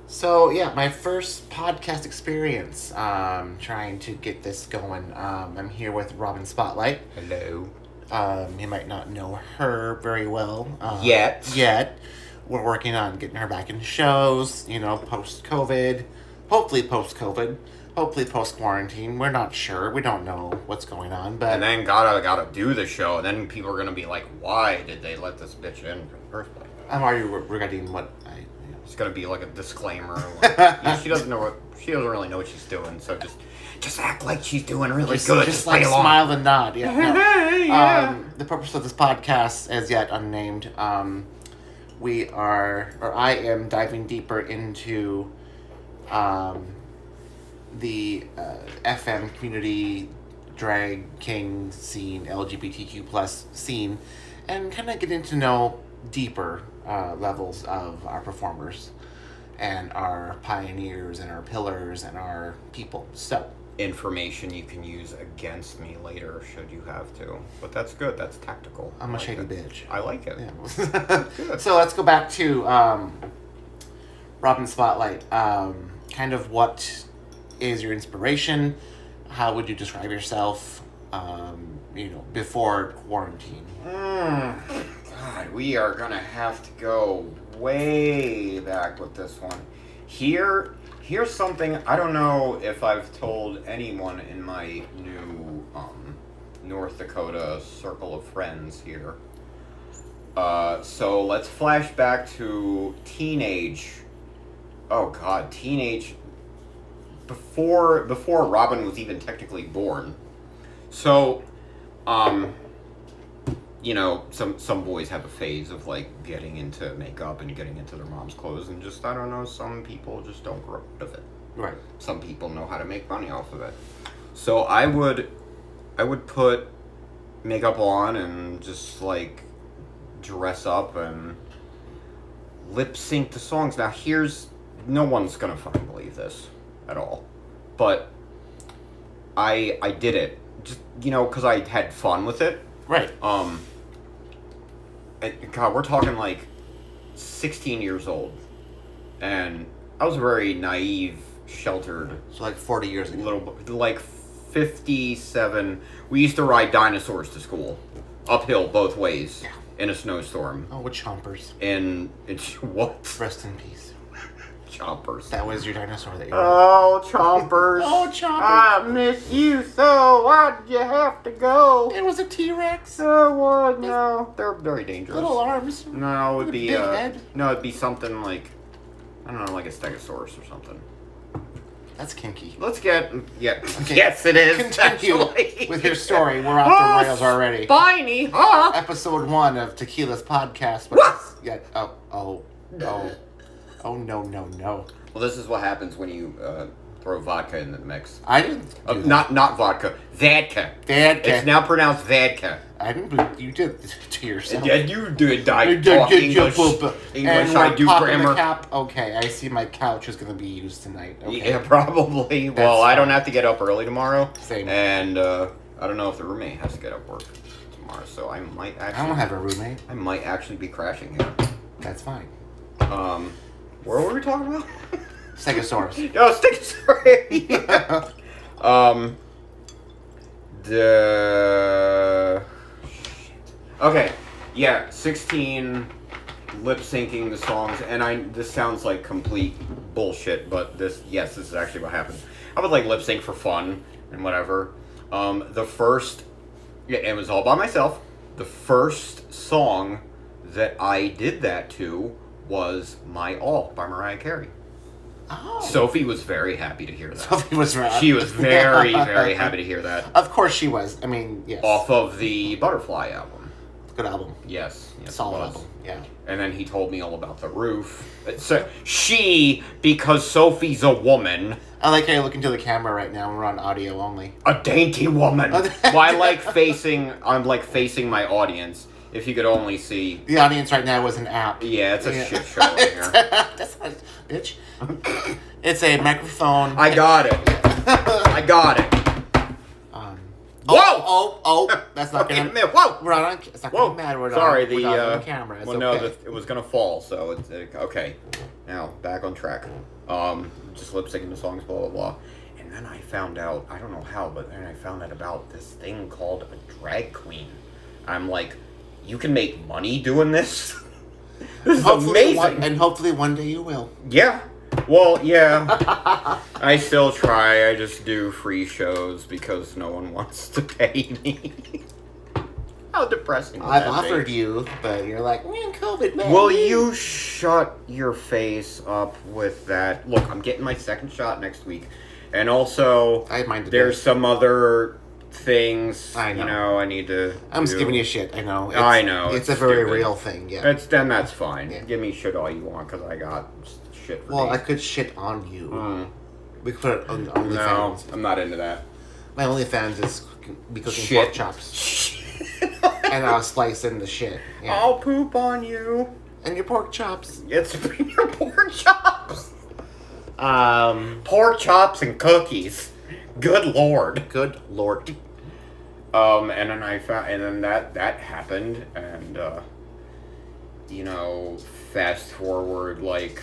So, yeah, my first podcast experience, trying to get this going. I'm here with Robyn Spotlight. Hello. You might not know her very well. Yet. We're working on getting her back in shows, post-COVID. Hopefully post-COVID. Hopefully post-quarantine. We're not sure. We don't know what's going on, but... And then gotta do the show, and then people are gonna be like, why did they let this bitch in for the first place? I'm already regretting what I... It's gonna be like a disclaimer. Like, she doesn't really know what she's doing, so just act like she's doing really good. Just like smile and nod. Yeah. No. Yeah. The purpose of this podcast, as yet unnamed, I am diving deeper into the FM community drag king scene, LGBTQ plus scene, and kind of getting to know deeper levels of our performers and our pioneers and our pillars and our people. So, information you can use against me later should you have to. But that's good. That's tactical. I'm a shady bitch. I like it. Yeah. So let's go back to Robyn Spotlight. Kind of what is your inspiration? How would you describe yourself, before quarantine? God, we are gonna have to go way back with this one. Here's something I don't know if I've told anyone in my new North Dakota circle of friends here. So let's flash back to teenage. Oh God, teenage. Before Robyn was even technically born. So, some boys have a phase of like getting into makeup and getting into their mom's clothes, and just, I don't know, some people just don't grow out of it. Right. Some people know how to make money off of it. So I would put makeup on and just like dress up and lip sync the songs. Now no one's gonna fucking believe this at all, but I did it just because I had fun with it. Right. God, we're talking like 16 years old, and I was very naive, sheltered. So like 40 years ago. Like 57. We used to ride dinosaurs to school, uphill both ways, in a snowstorm. Oh, with chompers. And it's what? Rest in peace. Chompers. That was your dinosaur that you were. Oh, chompers. Oh, chompers. I miss you so. Why did you have to go? It was a T-Rex. Oh, what? No, they're very dangerous. Little arms. No, it'd be big head. No, it'd be something like, I don't know, like a stegosaurus or something. That's kinky. Let's get Okay. Yes, it is. Continue actually. with your story. We're off the rails already. Spiny, huh? Episode 1 of Tequila's podcast. What? Yeah. Oh, no. Well, this is what happens when you throw vodka in the mix. I didn't do that. Not vodka. Vodka. It's now pronounced vodka. I didn't believe you did it to yourself. Yeah, you did. I You talk did English. And I we're do popping grammar. the cap. Okay, I see my couch is going to be used tonight. Okay. Yeah, probably. Well, I don't have to get up early tomorrow. Same. And I don't know if the roommate has to get up work tomorrow, so I might actually. I don't have a roommate. I might actually be crashing here. That's fine. Where were we talking about? Stegosaurus. Oh, Stegosaurus. Yeah. Okay, yeah, 16 lip syncing the songs, and this sounds like complete bullshit, but this is actually what happened. I would like lip sync for fun and whatever. It was all by myself. The first song that I did that to was My All by Mariah Carey. Oh. Sophie was very happy to hear that. Sophie was right. She was very, very happy to hear that. Of course she was. I mean, yes. Off of the Butterfly album. Good album. Yes. Solid album, yeah. And then he told me all about the roof. So because Sophie's a woman. I like how you look into the camera right now. We're on audio only. A dainty woman. Well, I'm like facing my audience. If you could only see. The audience right now is an app. Yeah, it's a shit show in here. That's not, bitch. It's a microphone. I got it. Oh! That's not Okay, gonna. whoa! We're not on. It's not Whoa! gonna matter. We're Sorry, not, we're not on camera. It's well, okay. no, it was gonna fall, so it's okay. Now back on track. Just lip syncing the songs, blah blah blah. And then I found out, I don't know how, but then I found out about this thing called a drag queen. I'm like, you can make money doing this. This is amazing. Hopefully one day you will. Yeah. Well, yeah. I still try. I just do free shows because no one wants to pay me. How depressing. I've offered you, but you're like, we're in COVID, man. Will you shut your face up with that? Look, I'm getting my second shot next week. And also, I have mine today. There's some other things, I know. you know, I need to I'm just giving you shit, I know. I know. It's a very real thing, yeah. Then that's fine. Yeah. Give me shit all you want, because I got shit for Well, days. I could shit on you. We could put it on OnlyFans. No, I'm not into that. My OnlyFans is cooking Shit. pork chops. And I'll slice in the shit. Yeah. I'll poop on you. And your pork chops. It's your pork chops. Pork chops and cookies. Good lord. Good lord. And then I found, and then that happened, and you know, fast forward like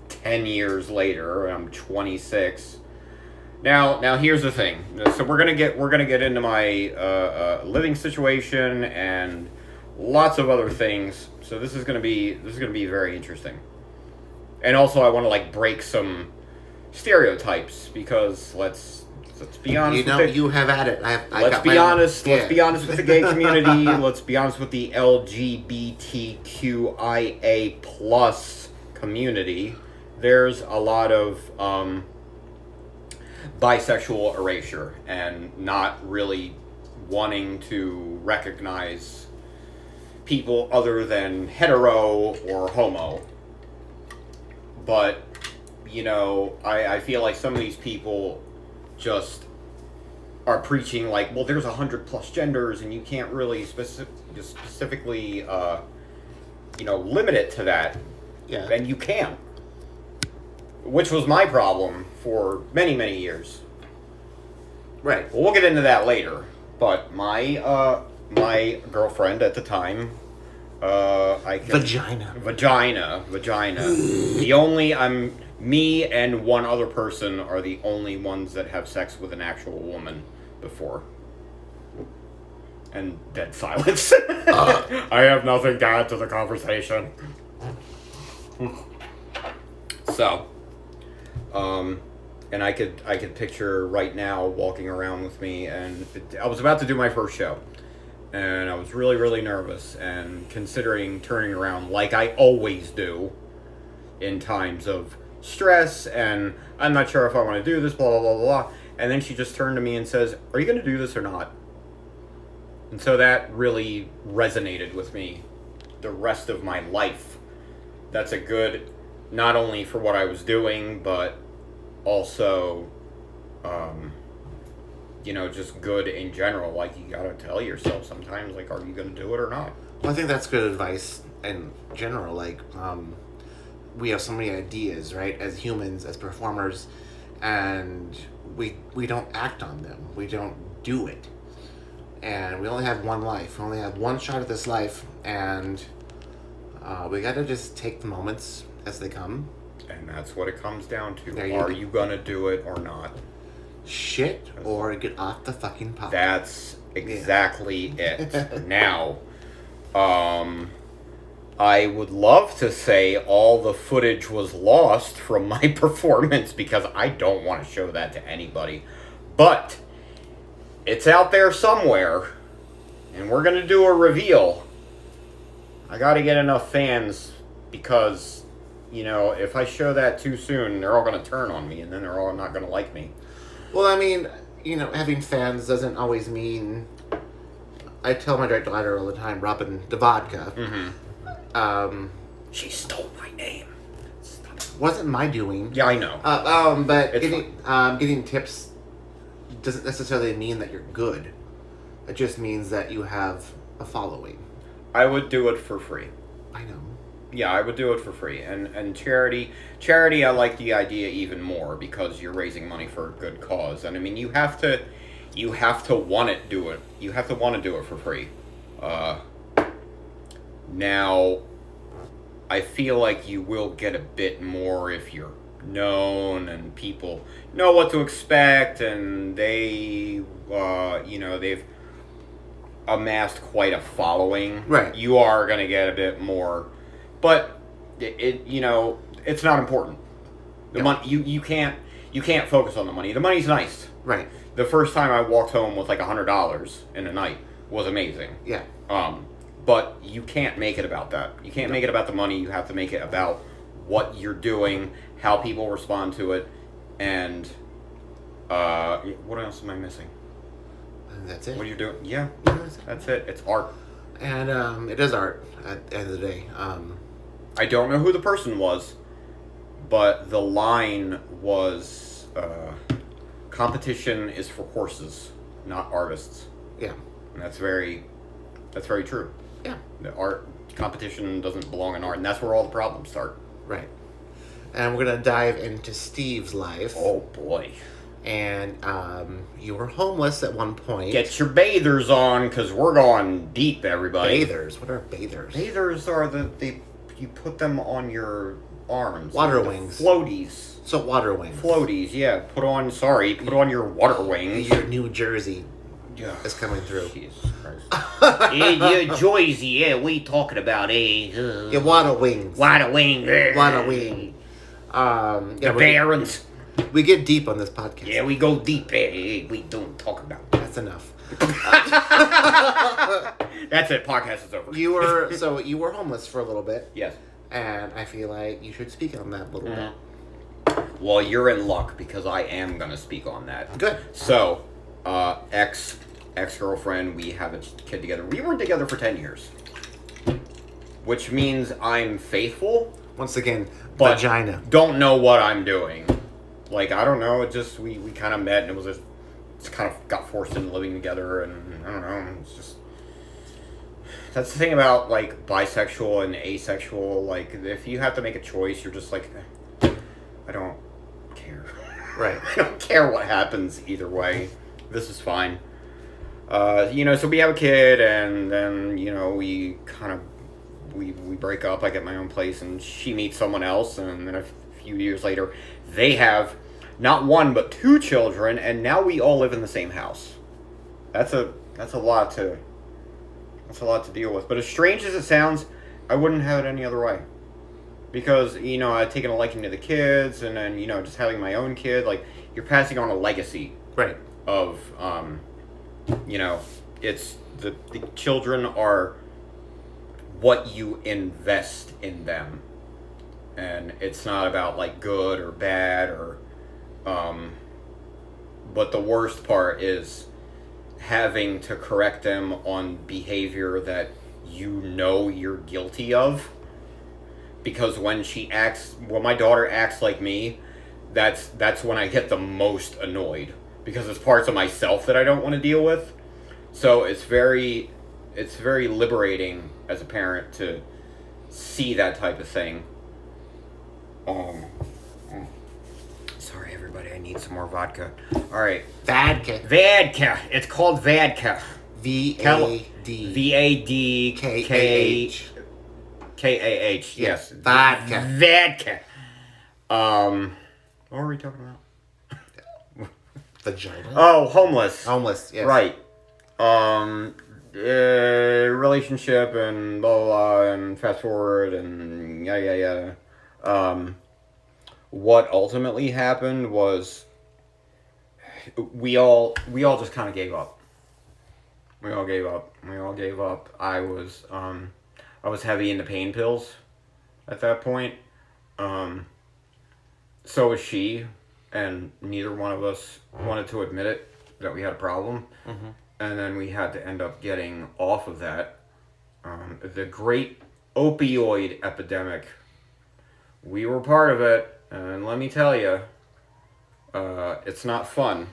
10 years later, I'm 26. Now here's the thing. So we're gonna get into my living situation and lots of other things. So this is gonna be very interesting. And also, I want to like break some stereotypes because let's be honest. You know, with you have at it. Let's be honest with the gay community. Let's be honest with the LGBTQIA plus community. There's a lot of bisexual erasure and not really wanting to recognize people other than hetero or homo. But, you know, I feel like some of these people just are preaching like, well, there's 100 plus genders and you can't really specifically, you know, limit it to that. Yeah. And you can. Which was my problem for many, many years. Right. Well, we'll get into that later. But my girlfriend at the time, Vagina. Me and one other person are the only ones that have sex with an actual woman before. And dead silence. I have nothing to add to the conversation. So, and I could picture right now walking around with me, and I was about to do my first show. And I was really, really nervous and considering turning around like I always do in times of stress and I'm not sure if I want to do this, blah, blah, blah, blah. And then she just turned to me and says, are you going to do this or not? And so that really resonated with me the rest of my life. That's a good, not only for what I was doing, but also, you know, just good in general. Like, you gotta tell yourself sometimes, like, are you gonna do it or not? Well, I think that's good advice in general. Like, we have so many ideas, right, as humans, as performers, and we don't act on them. We don't do it. And we only have one life. We only have one shot at this life, and we gotta just take the moments as they come. And that's what it comes down to. There you Are go. you gonna do it or not? Shit or get off the fucking pot. That's exactly it. Now, I would love to say all the footage was lost from my performance because I don't want to show that to anybody. But it's out there somewhere, and we're gonna do a reveal. I gotta get enough fans because, you know, if I show that too soon, they're all gonna turn on me, and then they're all not gonna like me. Well, I mean, you know, having fans doesn't always mean... I tell my daughter all the time, Robyn, the vodka. Mm-hmm. She stole my name. Wasn't my doing. Yeah, I know. But It's getting tips doesn't necessarily mean that you're good. It just means that you have a following. I would do it for free. I know. Yeah, I would do it for free. And charity, I like the idea even more because you're raising money for a good cause. And I mean, you have to you have to want it. Do it. You have to want to do it for free. Now, I feel like you will get a bit more if you're known and people know what to expect, and they, they've amassed quite a following. Right. You are gonna get a bit more, but it's not important. The money, you can't focus on the money. The money's nice. Right. The first time I walked home with like $100 in a night was amazing. Yeah. But you can't make it about that. You can't make it about the money. You have to make it about what you're doing, how people respond to it, and what else am I missing? That's it. What are you doing? Yeah, that's it. It's art. And it is art at the end of the day. I don't know who the person was, but the line was, competition is for horses, not artists. Yeah. And that's very true. Yeah. The art competition doesn't belong in art, and that's where all the problems start. Right. And we're going to dive into Steve's life. Oh, boy. And you were homeless at one point. Get your bathers on, because we're going deep, everybody. Bathers? What are bathers? Bathers are you put them on your arms. Water wings. Floaties. So water wings. Floaties, yeah. Put on your water wings. Your New Jersey Yeah. is coming through. Jesus Christ. Yeah, Jersey, yeah, we talking about, Your water wings. Water wing. Water wing. The Barons. We get deep on this podcast. Yeah, we go deep. We don't talk about That's enough. That's it. Podcast is over. You were homeless for a little bit. Yes. And I feel like you should speak on that a little bit. Well, you're in luck because I am going to speak on that. Good. So, ex-girlfriend, we have a kid together. We were together for 10 years. Which means I'm faithful. Once again, but vagina. Don't know what I'm doing. Like, I don't know. It just, we kind of met and it was just kind of got forced into living together, and I don't know. It's just, that's the thing about, like, bisexual and asexual. Like, if you have to make a choice, you're just like, I don't care. Right. I don't care what happens either way. This is fine. So we have a kid, and then, we kind of, we break up. I get my own place, and she meets someone else, and then a few years later, they have not one, but 2 children, and now we all live in the same house. That's a lot to deal with. But as strange as it sounds, I wouldn't have it any other way. Because, I've taken a liking to the kids, and then, just having my own kid, like, you're passing on a legacy. Right. Of, it's, the children are what you invest in them. And it's not about, like, good or bad or, but the worst part is having to correct them on behavior that you're guilty of. Because when my daughter acts like me, that's when I get the most annoyed. Because it's parts of myself that I don't want to deal with. So it's very liberating as a parent to see that type of thing. Sorry, everybody. I need some more vodka. All right. Vodka. It's called vodka. V-A-D. V-A-D-K-A-H. K-A-H. Yes. Vodka. What were we talking about? Vagina. Oh, homeless. Homeless. Yes. Right. Relationship and blah, blah, blah, and fast forward and yada. What ultimately happened was we all just kind of gave up. We all gave up. I was heavy into pain pills at that point. So was she, and neither one of us wanted to admit it, that we had a problem. Mm-hmm. And then we had to end up getting off of that. The great opioid epidemic. We were part of it, and let me tell you, it's not fun.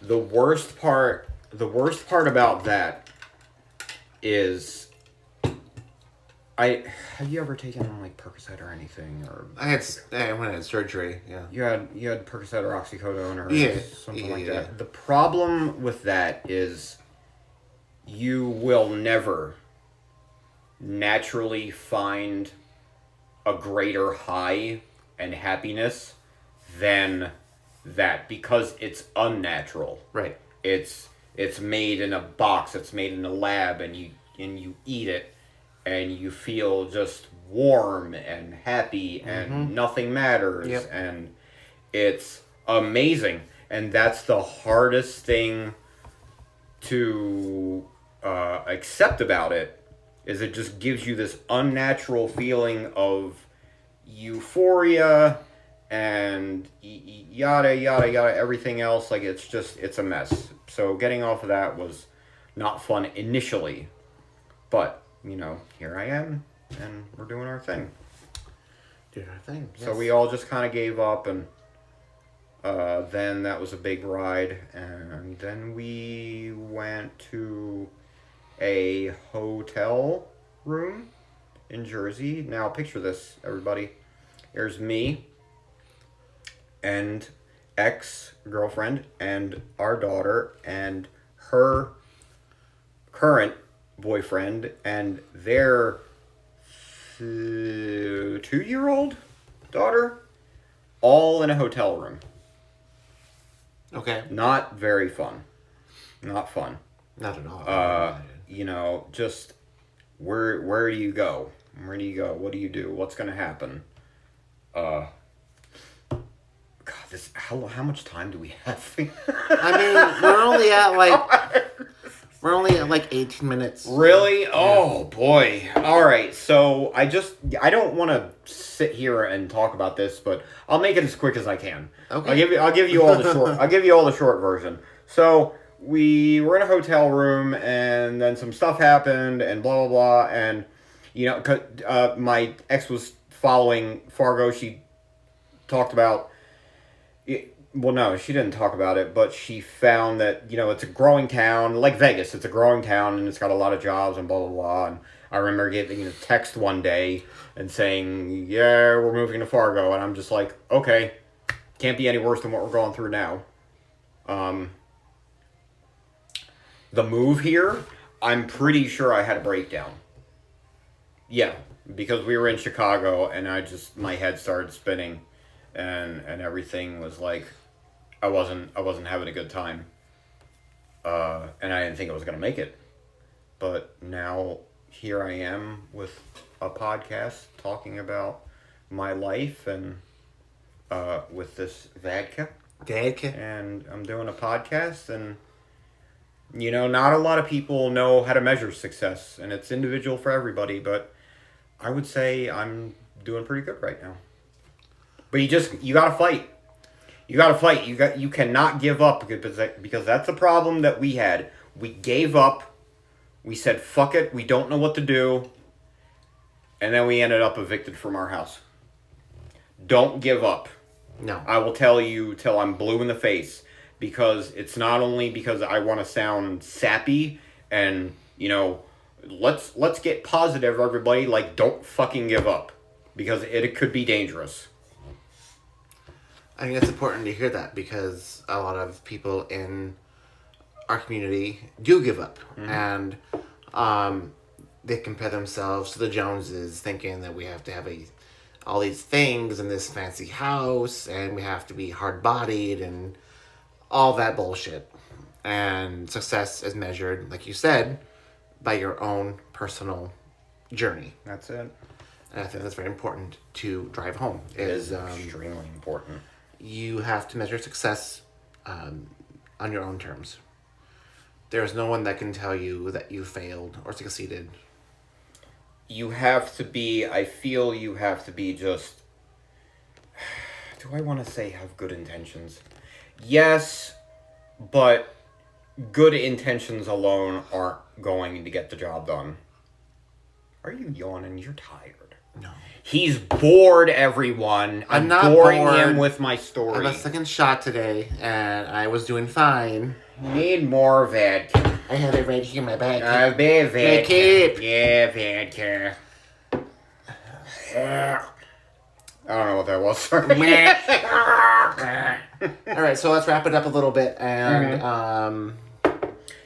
The worst part about that is Have you ever taken like Percocet or anything, or I went in surgery. Yeah. you had Percocet or oxycodone or something like yeah. that. The problem with that is you will never naturally find a greater high and happiness than that, because it's unnatural. Right. It's made in a box, it's made in a lab, and you eat it and you feel just warm and happy and nothing matters. Yep. And it's amazing. And that's the hardest thing to accept about it, is it just gives you this unnatural feeling of euphoria and yada yada yada, everything else. Like, it's a mess. So getting off of that was not fun initially, but here I am, and we're doing our thing. Doing our thing. Yes. So we all just kind of gave up, and then that was a big ride, and then we went to a hotel room in Jersey. Now picture this, everybody. There's me and ex-girlfriend and our daughter and her current boyfriend and their 2-year-old daughter, all in a hotel room. Okay. Not very fun. Not fun. Not at all. Just where do you go? Where do you go? What do you do? What's going to happen? God, how much time do we have? I mean, we're only at like 18 minutes. Really? Yeah. Oh boy. All right. So I don't want to sit here and talk about this, but I'll make it as quick as I can. Okay. I'll give you all the short. I'll give you all the short version. So we were in a hotel room, and then some stuff happened, and blah blah blah, and my ex was following Fargo. She talked about it. Well, no, she didn't talk about it, but she found that, it's a growing town, like Vegas. It's a growing town, and it's got a lot of jobs, and blah, blah, blah. And I remember getting a text one day and saying, yeah, we're moving to Fargo. And I'm just like, okay, can't be any worse than what we're going through now. The move here, I'm pretty sure I had a breakdown. Yeah, because we were in Chicago, and my head started spinning, and everything was like, I wasn't having a good time, and I didn't think I was gonna make it, but now here I am with a podcast talking about my life, and with this Vadka, and I'm doing a podcast, and not a lot of people know how to measure success, and it's individual for everybody, but I would say I'm doing pretty good right now. But you gotta fight. You gotta fight. You cannot give up, because that's the problem that we had. We gave up. We said, fuck it, we don't know what to do. And then we ended up evicted from our house. Don't give up. No. I will tell you till I'm blue in the face. Because it's not only because I want to sound sappy and, let's get positive, everybody. Like, don't fucking give up. Because it could be dangerous. I think it's important to hear that, because a lot of people in our community do give up. Mm-hmm. And they compare themselves to the Joneses, thinking that we have to have all these things in this fancy house, and we have to be hard-bodied and all that bullshit. And success is measured, like you said, by your own personal journey. That's it. And I think that's very important to drive home. It is extremely important. You have to measure success on your own terms. There's no one that can tell you that you failed or succeeded. I feel you have to be just, do I want to say have good intentions? Yes, but good intentions alone aren't going to get the job done. Are you yawning? You're tired. No. He's bored, everyone. I'm not boring him with my story. I had a second shot today, and I was doing fine. Need more vodka. I have it right here in my bag. Bad vodka. Keep. Yeah, vodka. I don't know what that was. Sorry. All right, so let's wrap it up a little bit, and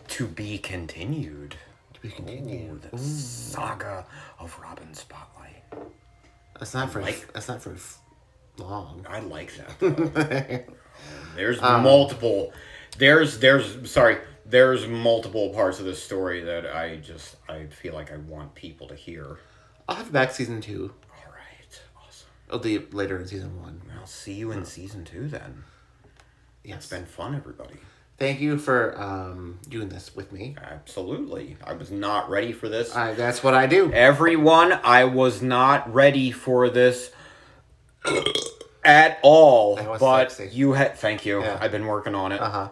To be continued. to be continued. The saga of Robyn Spotlight. That's not for like- that's not for long. I like that. Though. There's multiple. There's multiple parts of this story that I feel like I want people to hear. I'll have it back season 2. All right, awesome. It'll be later in season 1. I'll see you in season 2 then. Yes. It's been fun, everybody. Thank you for doing this with me. Absolutely. I was not ready for this. That's what I do. Everyone, I was not ready for this at all. That was but sexy. you had. Thank you. Yeah. I've been working on it. Yeah.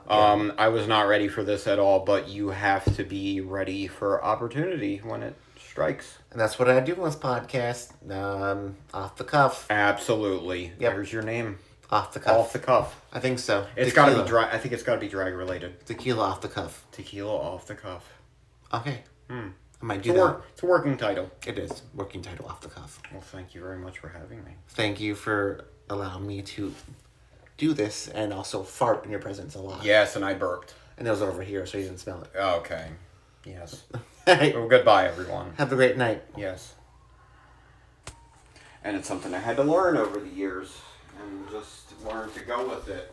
I was not ready for this at all. But you have to be ready for opportunity when it strikes. And that's what I do on this podcast. Off the cuff. Absolutely. Yep. There's your name. Off the cuff. Off the cuff. I think so. It's got to be dry. I think it's got to be drag related. Tequila off the cuff. Tequila off the cuff. Okay. I might do It's that. it's a working title. It is. Working title off the cuff. Well, thank you very much for having me. Thank you for allowing me to do this and also fart in your presence a lot. Yes, and I burped. And it was over here, so you didn't smell it. Okay. Yes. Hey, Well, goodbye, everyone. have a great night. Yes. And it's something I had to learn over the years and just learn to go with it.